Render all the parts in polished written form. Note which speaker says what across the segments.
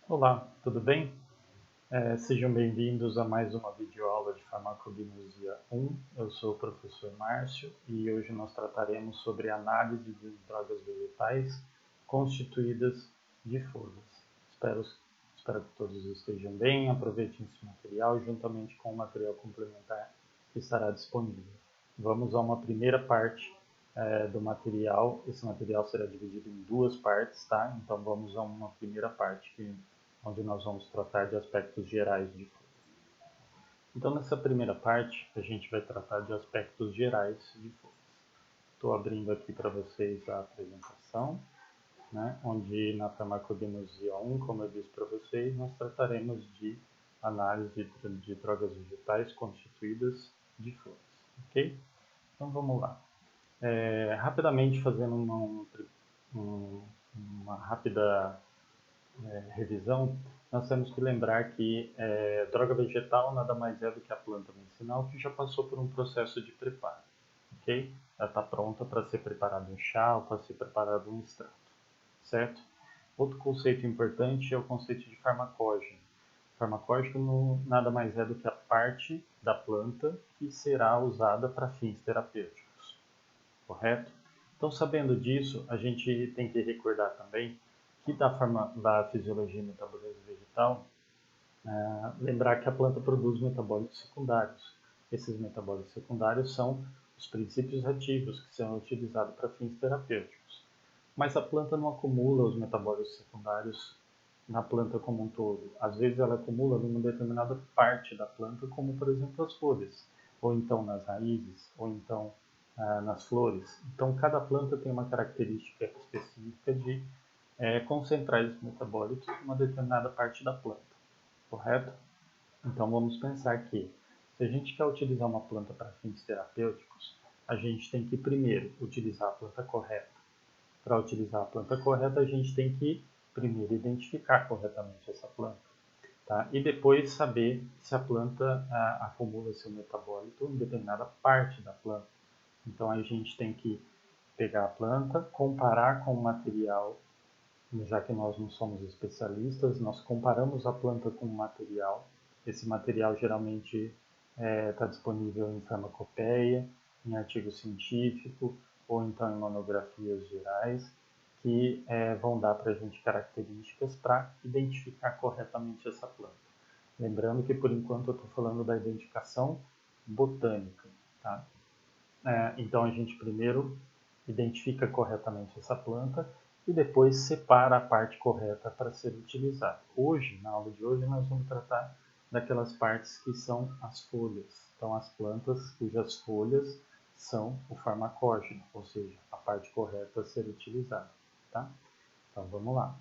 Speaker 1: Olá, tudo bem? Sejam bem-vindos a mais uma videoaula de Farmacognosia 1. Eu sou o professor Márcio e hoje nós trataremos sobre análise de drogas vegetais constituídas de folhas. Espero que todos estejam bem, aproveitem esse material juntamente com o material complementar que estará disponível. Vamos a uma primeira parte do material. Esse material será dividido em duas partes, tá? Então vamos a uma primeira parte onde nós vamos tratar de aspectos gerais de folhas. Então, nessa primeira parte, a gente vai tratar de aspectos gerais de folhas. Estou abrindo aqui para vocês a apresentação, né, onde na farmacognosia 1, como eu disse para vocês, nós trataremos de análise de drogas vegetais constituídas de folhas. Ok? Então, vamos lá. Rapidamente, fazendo uma rápida revisão, nós temos que lembrar que droga vegetal nada mais é do que a planta medicinal que já passou por um processo de preparo, ok? Ela está pronta para ser preparado um chá ou para ser preparado um extrato, certo? Outro conceito importante é o conceito de farmacógeno. Farmacógeno nada mais é do que a parte da planta que será usada para fins terapêuticos, correto? Então, sabendo disso, a gente tem que recordar também que da fisiologia e metabolismo vegetal, lembrar que a planta produz metabólitos secundários. Esses metabólitos secundários são os princípios ativos que são utilizados para fins terapêuticos. Mas a planta não acumula os metabólitos secundários na planta como um todo. Às vezes ela acumula numa determinada parte da planta, como por exemplo as folhas, ou então nas raízes, ou então nas flores. Então cada planta tem uma característica específica de concentrar esses metabólitos em uma determinada parte da planta, correto? Então vamos pensar que se a gente quer utilizar uma planta para fins terapêuticos, a gente tem que primeiro utilizar a planta correta. Para utilizar a planta correta, a gente tem que primeiro identificar corretamente essa planta, tá? E depois saber se a planta acumula seu metabólito em determinada parte da planta. Então a gente tem que pegar a planta, comparar com o material, já que nós não somos especialistas, nós comparamos a planta com o material. Esse material geralmente está disponível em farmacopeia, em artigo científico ou então em monografias gerais, que vão dar para a gente características para identificar corretamente essa planta. Lembrando que por enquanto eu estou falando da identificação botânica, tá? Então a gente primeiro identifica corretamente essa planta e depois separa a parte correta para ser utilizada. Hoje, na aula de hoje, nós vamos tratar daquelas partes que são as folhas. Então, as plantas cujas folhas são o farmacógeno, ou seja, a parte correta a ser utilizada. Tá? Então, vamos lá.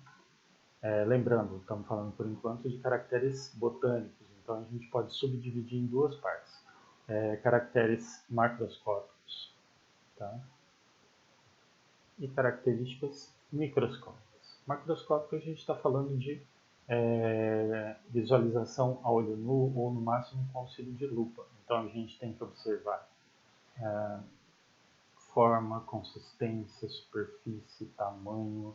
Speaker 1: Lembrando, estamos falando por enquanto de caracteres botânicos, então a gente pode subdividir em duas partes. Caracteres macroscópicos, tá? E características microscópicas. Macroscópico a gente está falando de visualização a olho nu ou no máximo com auxílio de lupa. Então a gente tem que observar forma, consistência, superfície, tamanho,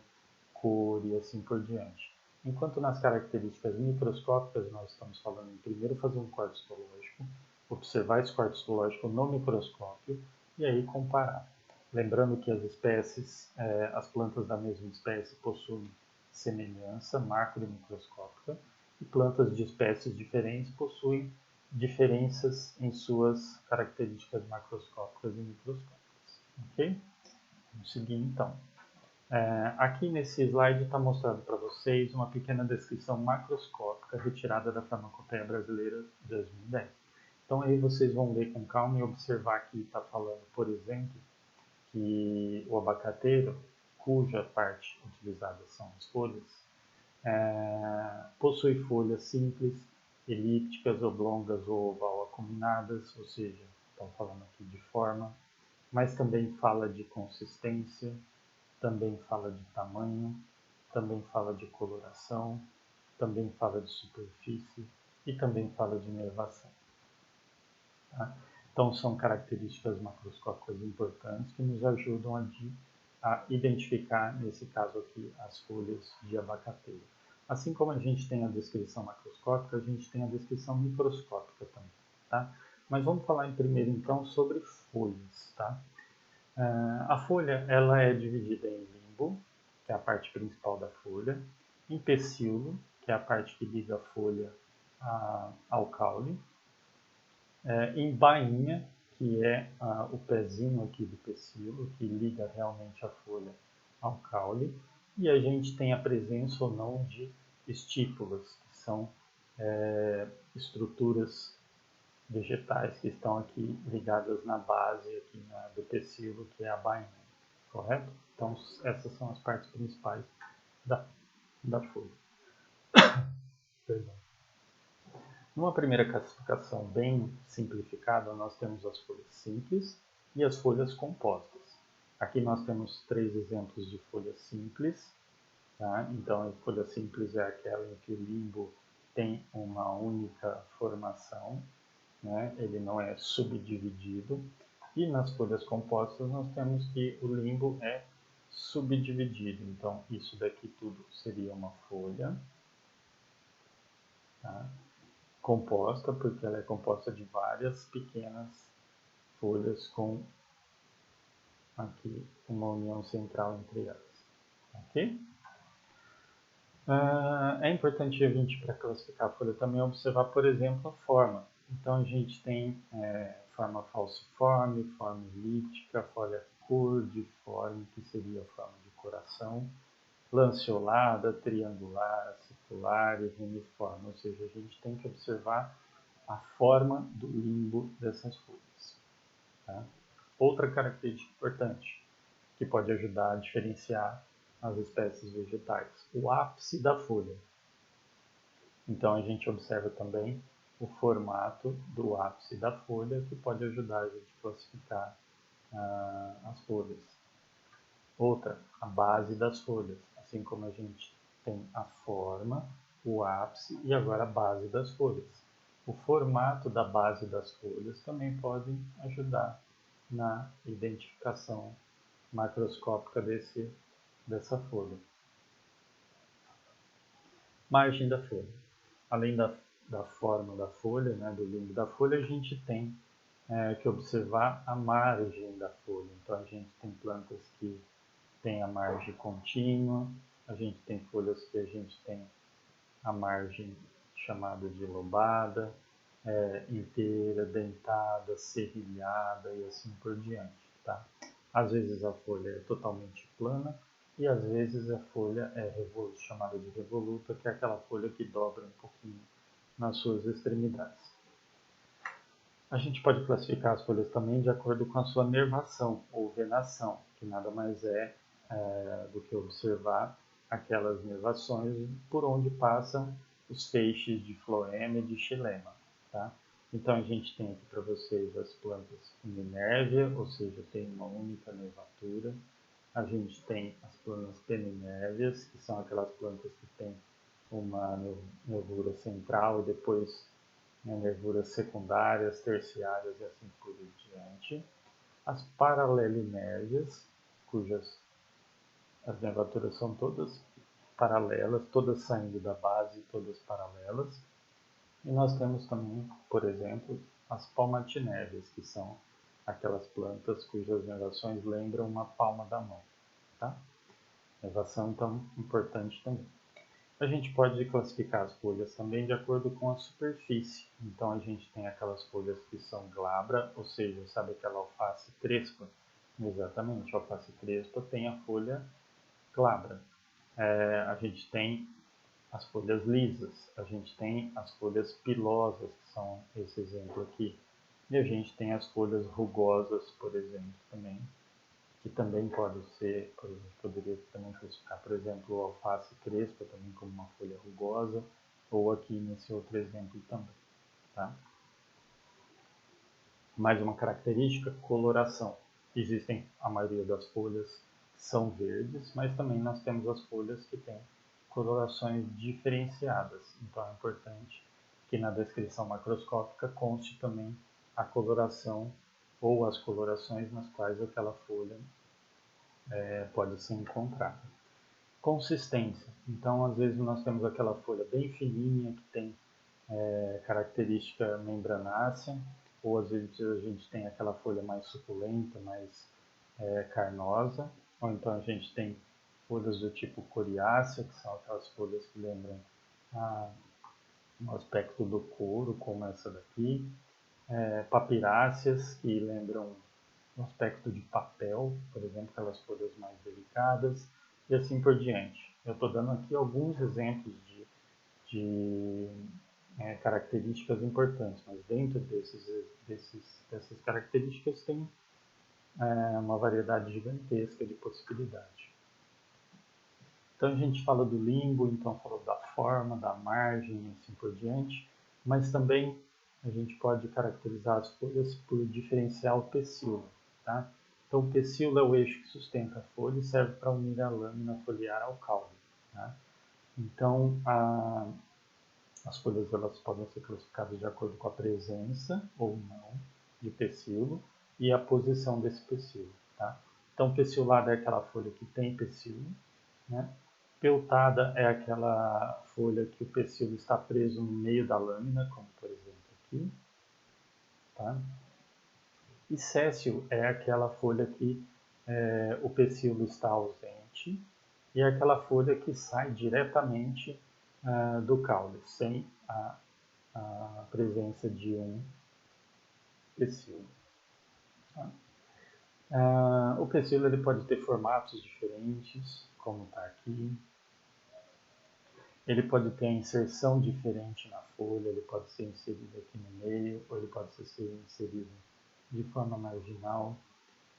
Speaker 1: cor e assim por diante. Enquanto nas características microscópicas nós estamos falando em primeiro fazer um corte histológico, observar esse corte histológico no microscópio e aí comparar. Lembrando que as espécies, as plantas da mesma espécie possuem semelhança macro e microscópica e plantas de espécies diferentes possuem diferenças em suas características macroscópicas e microscópicas. Ok? Vamos seguir então. Aqui nesse slide está mostrando para vocês uma pequena descrição macroscópica retirada da Farmacopeia Brasileira de 2010. Então aí vocês vão ler com calma e observar que está falando, por exemplo, que o abacateiro, cuja parte utilizada são as folhas, possui folhas simples, elípticas, oblongas ou oval acuminadas, ou seja, estão falando aqui de forma, mas também fala de consistência, também fala de tamanho, também fala de coloração, também fala de superfície e também fala de inervação. Tá? Então são características macroscópicas importantes que nos ajudam a identificar, nesse caso aqui, as folhas de abacateiro. Assim como a gente tem a descrição macroscópica, a gente tem a descrição microscópica também, tá? Mas vamos falar primeiro então sobre folhas, tá? A folha ela é dividida em limbo, que é a parte principal da folha, em pecíolo, que é a parte que liga a folha ao caule, em bainha, que é o pezinho aqui do pecíolo, que liga realmente a folha ao caule, e a gente tem a presença ou não de estípulas, que são estruturas vegetais que estão aqui ligadas na base aqui do pecíolo, que é a bainha, correto? Então essas são as partes principais da folha. Perdão. Numa primeira classificação bem simplificada, nós temos as folhas simples e as folhas compostas. Aqui nós temos 3 exemplos de folhas simples. Tá? Então, a folha simples é aquela em que o limbo tem uma única formação, né? Ele não é subdividido. E nas folhas compostas nós temos que o limbo é subdividido. Então, isso daqui tudo seria uma folha, tá? Composta, porque ela é composta de várias pequenas folhas com aqui uma união central entre elas. Ok? É importante a gente, para classificar a folha, também observar, por exemplo, a forma. Então a gente tem forma falciforme, forma elíptica, folha cordiforme, que seria a forma de coração, lanceolada, triangular, circular e reniforme. Ou seja, a gente tem que observar a forma do limbo dessas folhas. Tá? Outra característica importante que pode ajudar a diferenciar as espécies vegetais, o ápice da folha. Então a gente observa também o formato do ápice da folha, que pode ajudar a gente a classificar as folhas. Outra, a base das folhas, assim como a gente tem a forma, o ápice e agora a base das folhas. O formato da base das folhas também pode ajudar na identificação macroscópica dessa folha. Margem da folha. Além da forma da folha, né, do limbo da folha, a gente tem que observar a margem da folha. Então a gente tem plantas que têm a margem contínua, a gente tem folhas que a gente tem a margem chamada de lobada, inteira, dentada, serrilhada e assim por diante. Tá? Às vezes a folha é totalmente plana e às vezes a folha é chamada de revoluta, que é aquela folha que dobra um pouquinho nas suas extremidades. A gente pode classificar as folhas também de acordo com a sua nervação ou venação, que nada mais é do que observar aquelas nervações por onde passam os feixes de floema e de xilema. Tá? Então a gente tem aqui para vocês as plantas uninérvia, ou seja, tem uma única nervatura. A gente tem as plantas peninérvias, que são aquelas plantas que têm uma nervura central e depois nervuras secundárias, terciárias e assim por diante. As paralelinérvias, cujas as nervaturas são todas paralelas, todas saindo da base, todas paralelas. E nós temos também, por exemplo, as palmatinérvias, que são aquelas plantas cujas nervações lembram uma palma da mão. Tá? Nervação, então, importante também. A gente pode classificar as folhas também de acordo com a superfície. Então a gente tem aquelas folhas que são glabra, ou seja, sabe aquela alface crespa? Exatamente, a alface crespa tem a folha glabra. A gente tem as folhas lisas, a gente tem as folhas pilosas, que são esse exemplo aqui. E a gente tem as folhas rugosas, por exemplo, também, que também pode ser, a gente poderia também classificar, por exemplo, o alface crespa também como uma folha rugosa, ou aqui nesse outro exemplo também. Tá? Mais uma característica, coloração. Existem, a maioria das folhas são verdes, mas também nós temos as folhas que têm colorações diferenciadas. Então é importante que na descrição macroscópica conste também a coloração ou as colorações nas quais aquela folha pode ser encontrada. Consistência. Então, às vezes, nós temos aquela folha bem fininha, que tem característica membranácea, ou às vezes a gente tem aquela folha mais suculenta, mais carnosa, ou então a gente tem folhas do tipo coriácea, que são aquelas folhas que lembram o aspecto do couro, como essa daqui, papiráceas, que lembram o aspecto de papel, por exemplo, aquelas folhas mais delicadas, e assim por diante. Eu estou dando aqui alguns exemplos de características importantes, mas dentro dessas características tem uma variedade gigantesca de possibilidades. Então a gente fala do limbo, então falou da forma, da margem e assim por diante, mas também a gente pode caracterizar as folhas por diferencial pecíolo. Tá? Então o pecíolo é o eixo que sustenta a folha e serve para unir a lâmina foliar ao caule. Tá? Então as folhas elas podem ser classificadas de acordo com a presença ou não de pecíolo e a posição desse pecíolo. Tá? Então peciolada é aquela folha que tem pecíolo, né? Peltada é aquela folha que o pecíolo está preso no meio da lâmina, como por exemplo aqui. Tá? E séssil é aquela folha que o pecíolo está ausente e é aquela folha que sai diretamente do caule, sem a presença de um pecíolo. Tá? O pecíolo ele pode ter formatos diferentes, como está aqui. Ele pode ter a inserção diferente na folha, ele pode ser inserido aqui no meio, ou ele pode ser inserido de forma marginal.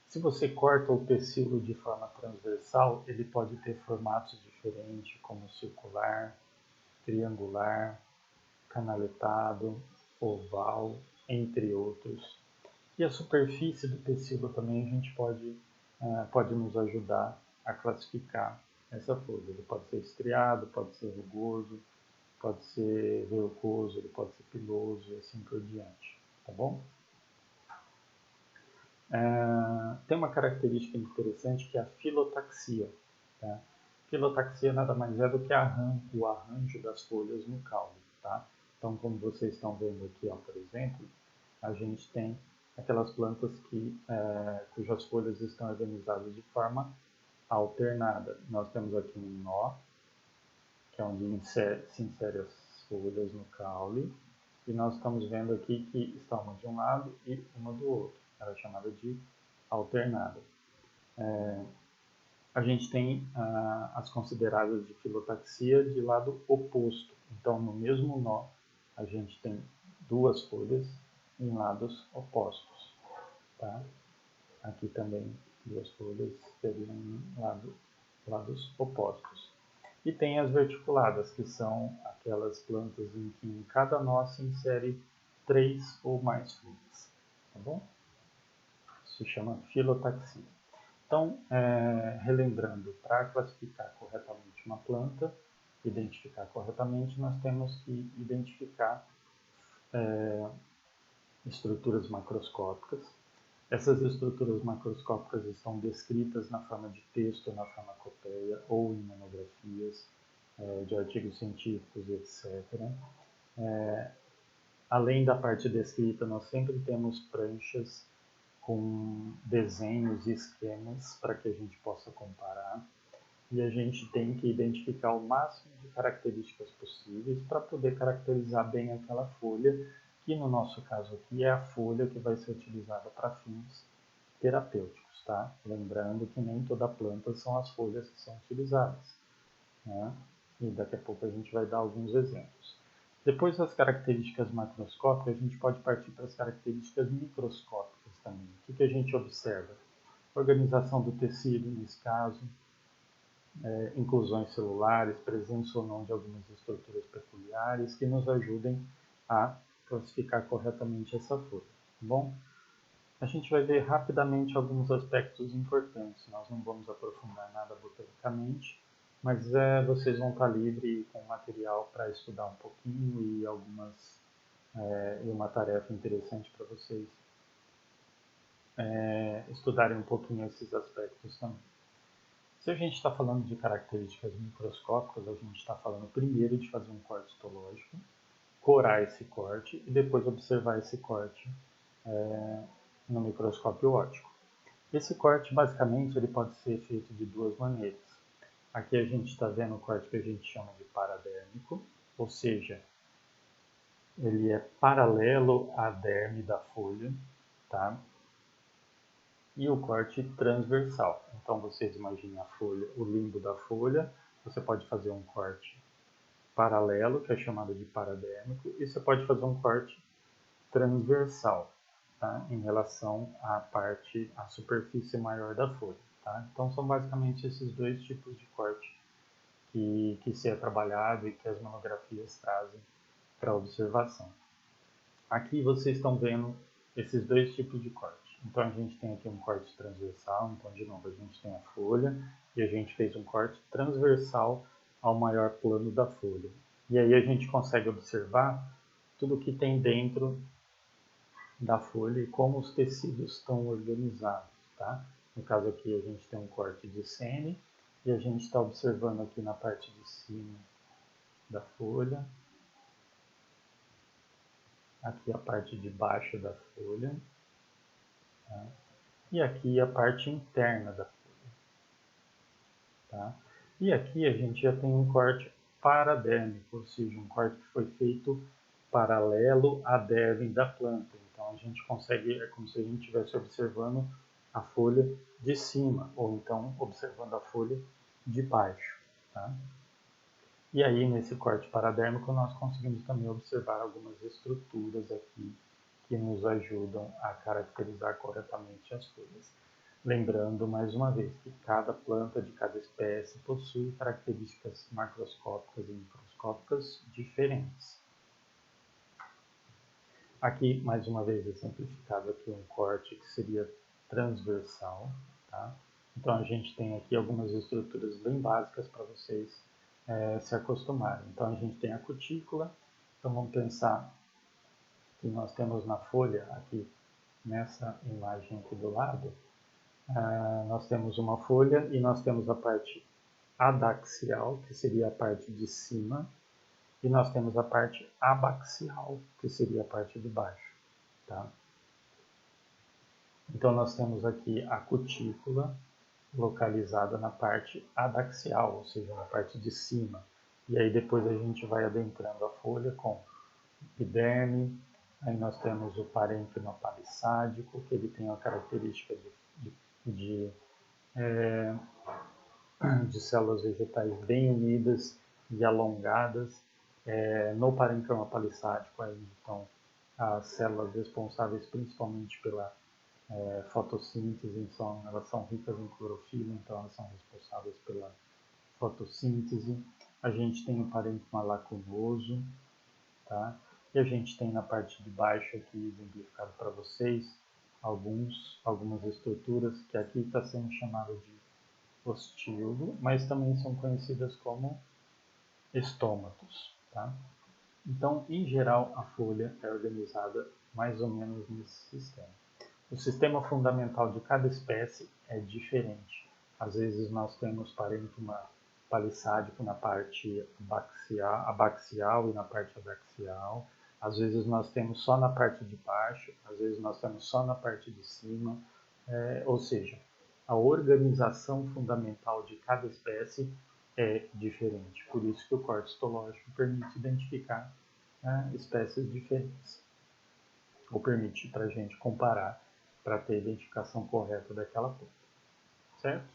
Speaker 1: Se você corta o pecíolo de forma transversal, ele pode ter formatos diferentes, como circular, triangular, canaletado, oval, entre outros. E a superfície do pecíolo também a gente pode nos ajudar a classificar essa folha. Ele pode ser estriado, pode ser rugoso, pode ser verrucoso, ele pode ser piloso e assim por diante, tá bom? Tem uma característica interessante que é a filotaxia. Tá? Filotaxia nada mais é do que o arranjo das folhas no caule. Tá? Então, como vocês estão vendo aqui, ó, por exemplo, a gente tem aquelas plantas cujas folhas estão organizadas de forma alternada. Nós temos aqui um nó, que é onde se insere as folhas no caule, e nós estamos vendo aqui que está uma de um lado e uma do outro. Ela é chamada de alternada. A gente tem as consideradas de filotaxia de lado oposto. Então, no mesmo nó, a gente tem duas folhas em lados opostos. Tá? Aqui também duas folhas seriam em lados opostos. E tem as verticuladas, que são aquelas plantas em que em cada nó se insere 3 ou mais folhas. Tá bom? Isso se chama filotaxia. Então, relembrando, para classificar corretamente uma planta, identificar corretamente, nós temos que identificar estruturas macroscópicas. Essas estruturas macroscópicas estão descritas na forma de texto, na farmacopeia ou em monografias de artigos científicos, etc. Além da parte descrita, nós sempre temos pranchas com desenhos e esquemas para que a gente possa comparar. E a gente tem que identificar o máximo de características possíveis para poder caracterizar bem aquela folha, que no nosso caso aqui é a folha que vai ser utilizada para fins terapêuticos, tá? Lembrando que nem toda planta são as folhas que são utilizadas, né? E daqui a pouco a gente vai dar alguns exemplos. Depois das características macroscópicas, a gente pode partir para as características microscópicas também. O que a gente observa? Organização do tecido, nesse caso, inclusões celulares, presença ou não de algumas estruturas peculiares que nos ajudem a classificar corretamente essa folha. Tá bom? A gente vai ver rapidamente alguns aspectos importantes. Nós não vamos aprofundar nada botanicamente, mas vocês vão estar livres com material para estudar um pouquinho e uma tarefa interessante para vocês estudarem um pouquinho esses aspectos também. Se a gente está falando de características microscópicas, a gente está falando primeiro de fazer um corte histológico, corar esse corte e depois observar esse corte no microscópio óptico. Esse corte, basicamente, ele pode ser feito de duas maneiras. Aqui a gente está vendo o corte que a gente chama de paradérmico, ou seja, ele é paralelo à derme da folha, tá? E o corte transversal. Então vocês imaginem a folha, o limbo da folha, você pode fazer um corte paralelo, que é chamado de paradérmico, e você pode fazer um corte transversal, tá? Em relação à parte, à superfície maior da folha. Tá? Então são basicamente esses dois tipos de corte que se é trabalhado e que as monografias trazem para observação. Aqui vocês estão vendo esses dois tipos de corte. Então a gente tem aqui um corte transversal, então de novo a gente tem a folha e a gente fez um corte transversal ao maior plano da folha. E aí a gente consegue observar tudo que tem dentro da folha e como os tecidos estão organizados, tá? No caso aqui a gente tem um corte de sene e a gente está observando aqui na parte de cima da folha, aqui a parte de baixo da folha, tá? E aqui a parte interna da folha, tá? E aqui a gente já tem um corte paradérmico, ou seja, um corte que foi feito paralelo à derme da planta. Então a gente consegue, é como se a gente estivesse observando a folha de cima, ou então observando a folha de baixo, tá? E aí nesse corte paradérmico nós conseguimos também observar algumas estruturas aqui que nos ajudam a caracterizar corretamente as folhas. Lembrando mais uma vez que cada planta de cada espécie possui características macroscópicas e microscópicas diferentes. Aqui, mais uma vez, exemplificado aqui um corte que seria transversal, tá? Então a gente tem aqui algumas estruturas bem básicas para vocês se acostumarem. Então a gente tem a cutícula, então vamos pensar que nós temos na folha, aqui nessa imagem aqui do lado, nós temos uma folha e nós temos a parte adaxial, que seria a parte de cima, e nós temos a parte abaxial, que seria a parte de baixo. Tá? Então nós temos aqui a cutícula localizada na parte adaxial, ou seja, na parte de cima. E aí depois a gente vai adentrando a folha com epiderme, aí nós temos o parênquima palissádico, que ele tem a característica de células vegetais bem unidas e alongadas. No parênquima palissádico aí estão as células responsáveis principalmente pela fotossíntese, então elas são ricas em clorofila, então elas são responsáveis pela fotossíntese. A gente tem o parênquima lacunoso, tá? E a gente tem na parte de baixo aqui exemplificado para vocês algumas estruturas que aqui está sendo chamado de ostíolo, mas também são conhecidas como estômatos, tá? Então, em geral, a folha é organizada mais ou menos nesse sistema. O sistema fundamental de cada espécie é diferente. Às vezes nós temos parênquima palissádico na parte abaxial e na parte adaxial. Às vezes nós temos só na parte de baixo, às vezes nós temos só na parte de cima. Ou seja, a organização fundamental de cada espécie é diferente. Por isso que o corte histológico permite identificar espécies diferentes, ou permite para a gente comparar para ter a identificação correta daquela planta, certo?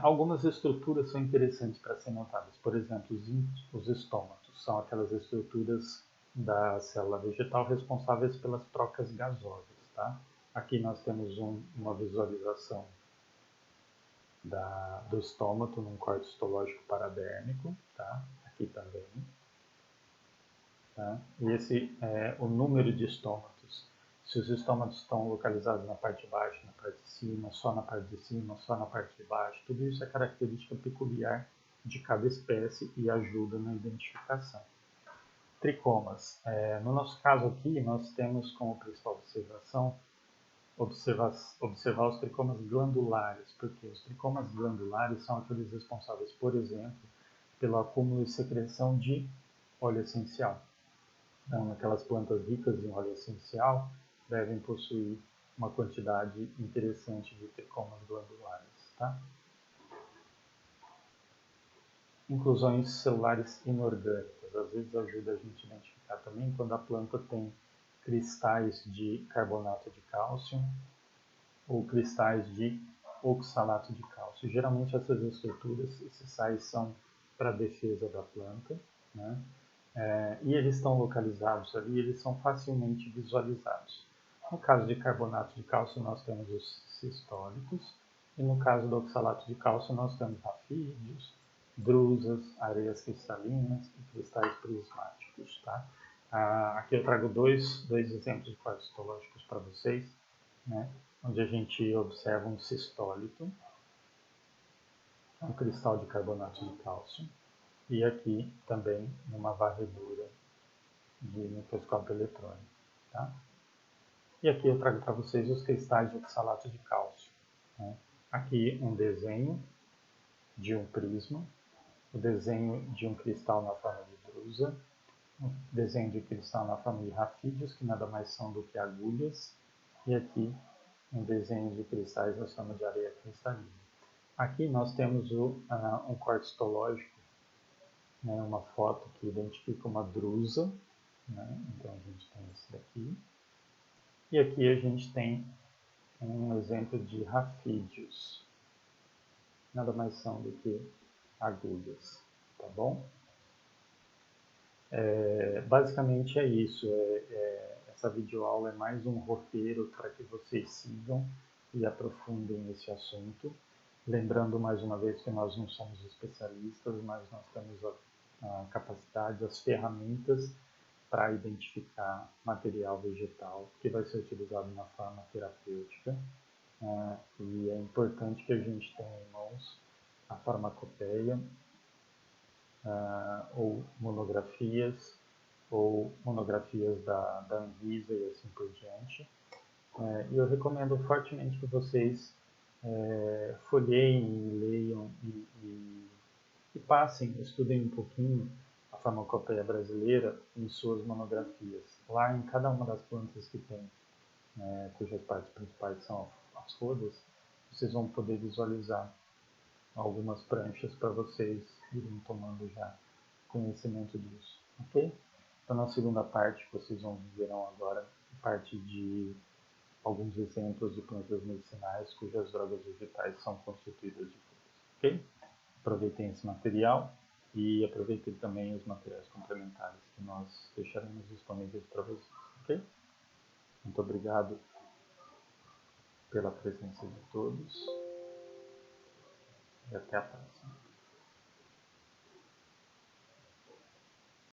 Speaker 1: Algumas estruturas são interessantes para serem notadas. Por exemplo, os estômatos são aquelas estruturas da célula vegetal responsáveis pelas trocas gasosas, tá? Aqui nós temos uma visualização do estômato num corte histológico paradérmico, tá? Aqui também. Tá? E esse é o número de estômatos. Se os estômatos estão localizados na parte de baixo, na parte de cima, só na parte de cima, só na parte de baixo, tudo isso é característica peculiar de cada espécie e ajuda na identificação. Tricomas. No nosso caso aqui, nós temos como principal observação observar os tricomas glandulares, porque os tricomas glandulares são aqueles responsáveis, por exemplo, pelo acúmulo e secreção de óleo essencial. Então, aquelas plantas ricas em óleo essencial devem possuir uma quantidade interessante de tricomas glandulares. Tá? Inclusões celulares inorgânicas. Às vezes ajuda a gente a identificar também quando a planta tem cristais de carbonato de cálcio ou cristais de oxalato de cálcio. Geralmente essas estruturas, esses sais são para a defesa da planta, né? E eles estão localizados ali, eles são facilmente visualizados. No caso de carbonato de cálcio, nós temos os cistólicos, e no caso do oxalato de cálcio, nós temos rafídeos, drusas, areias cristalinas e cristais prismáticos. Tá? Aqui eu trago dois exemplos de quartos histológicos para vocês, né? Onde a gente observa um cistólito, um cristal de carbonato de cálcio, e aqui também numa varredura de microscópio eletrônico. Tá? E aqui eu trago para vocês os cristais de oxalato de cálcio. Né? Aqui um desenho de um prisma, o desenho de um cristal na forma de drusa, um desenho de cristal na forma de rafídeos, que nada mais são do que agulhas, e aqui um desenho de cristais na forma de areia cristalina. Aqui nós temos um corte histológico, né, uma foto que identifica uma drusa, né? Então a gente tem esse daqui. E aqui a gente tem um exemplo de rafídeos. Nada mais são do que agulhas, tá bom? Basicamente é isso. Essa videoaula é mais um roteiro para que vocês sigam e aprofundem esse assunto. Lembrando mais uma vez que nós não somos especialistas, mas nós temos a capacidade, as ferramentas para identificar material vegetal que vai ser utilizado na forma terapêutica. E é importante que a gente tenha em mãos a farmacopeia, ou monografias da Anvisa e assim por diante. E eu recomendo fortemente que vocês folheiem, leiam e passem, estudem um pouquinho a farmacopeia brasileira em suas monografias. Lá em cada uma das plantas que tem, cujas partes principais são as rodas, vocês vão poder visualizar algumas pranchas para vocês irem tomando já conhecimento disso, ok? Então, na segunda parte, vocês verão agora a parte de alguns exemplos de plantas medicinais cujas drogas vegetais são constituídas de folhas, ok? Aproveitem esse material e aproveitem também os materiais complementares que nós deixaremos disponíveis para vocês, ok? Muito obrigado pela presença de todos e até a próxima.